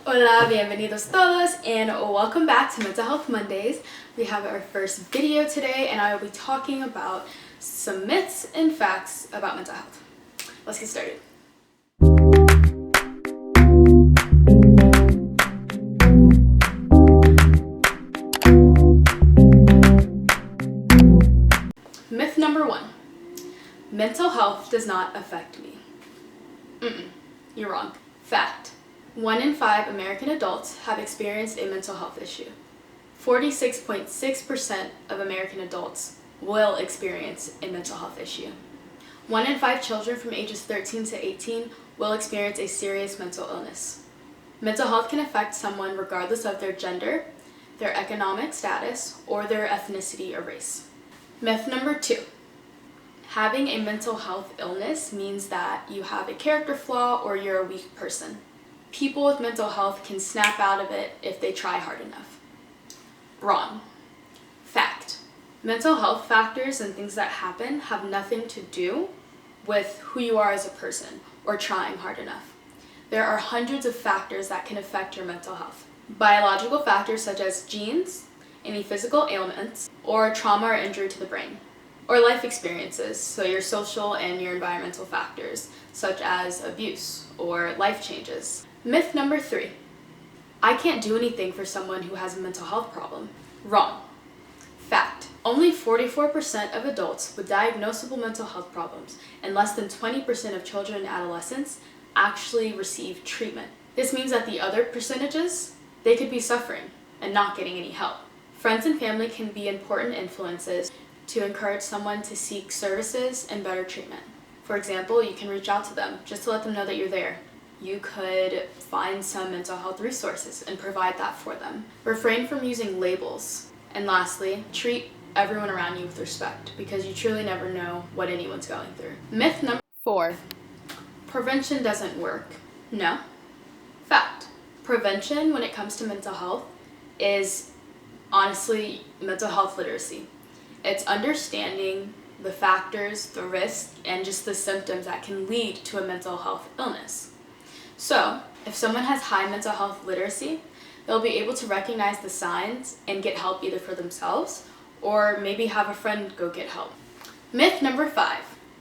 Hola, bienvenidos todos, and welcome back to Mental Health Mondays. We have our first video today, and I will be talking about some myths and facts about mental health. Let's get started. Myth number 1. Mental health does not affect me. You're wrong. Fact. 1 in 5 American adults have experienced a mental health issue. 46.6% of American adults will experience a mental health issue. 1 in 5 children from ages 13 to 18 will experience a serious mental illness. Mental health can affect someone regardless of their gender, their economic status, or their ethnicity or race. Myth number 2. Having a mental health illness means that you have a character flaw or you're a weak person. People with mental health can snap out of it if they try hard enough. Wrong. Fact. Mental health factors and things that happen have nothing to do with who you are as a person or trying hard enough. There are hundreds of factors that can affect your mental health. Biological factors such as genes, any physical ailments, or trauma or injury to the brain. Or life experiences, so your social and your environmental factors, such as abuse or life changes. Myth number 3. I can't do anything for someone who has a mental health problem. Wrong. Fact. Only 44% of adults with diagnosable mental health problems and less than 20% of children and adolescents actually receive treatment. This means that the other percentages, they could be suffering and not getting any help. Friends and family can be important influences to encourage someone to seek services and better treatment. For example, you can reach out to them just to let them know that you're there. You could find some mental health resources and provide that for them. Refrain from using labels. And lastly, treat everyone around you with respect because you truly never know what anyone's going through. Myth number 4. Prevention doesn't work. No. Fact. Prevention when it comes to mental health is honestly mental health literacy. It's understanding the factors, the risks, and just the symptoms that can lead to a mental health illness. So, if someone has high mental health literacy, they'll be able to recognize the signs and get help either for themselves or maybe have a friend go get help. Myth number 5.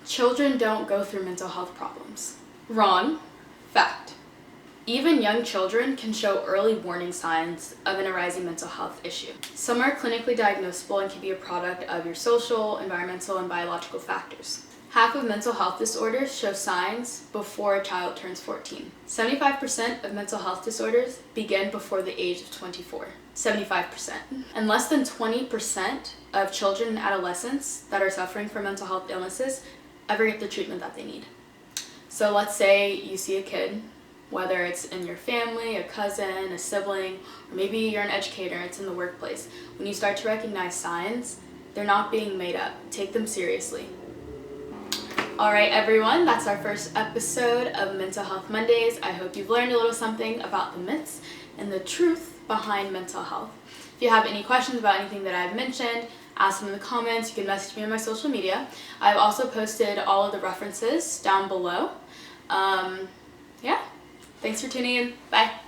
Children don't go through mental health problems. Wrong. Fact. Even young children can show early warning signs of an arising mental health issue. Some are clinically diagnosable and can be a product of your social, environmental, and biological factors. Half of mental health disorders show signs before a child turns 14. 75% of mental health disorders begin before the age of 24. 75%. And less than 20% of children and adolescents that are suffering from mental health illnesses ever get the treatment that they need. So let's say you see a kid, whether it's in your family, a cousin, a sibling, or maybe you're an educator and it's in the workplace. When you start to recognize signs, they're not being made up. Take them seriously. Alright everyone, that's our first episode of Mental Health Mondays. I hope you've learned a little something about the myths and the truth behind mental health. If you have any questions about anything that I've mentioned, ask them in the comments. You can message me on my social media. I've also posted all of the references down below. Yeah. Thanks for tuning in. Bye.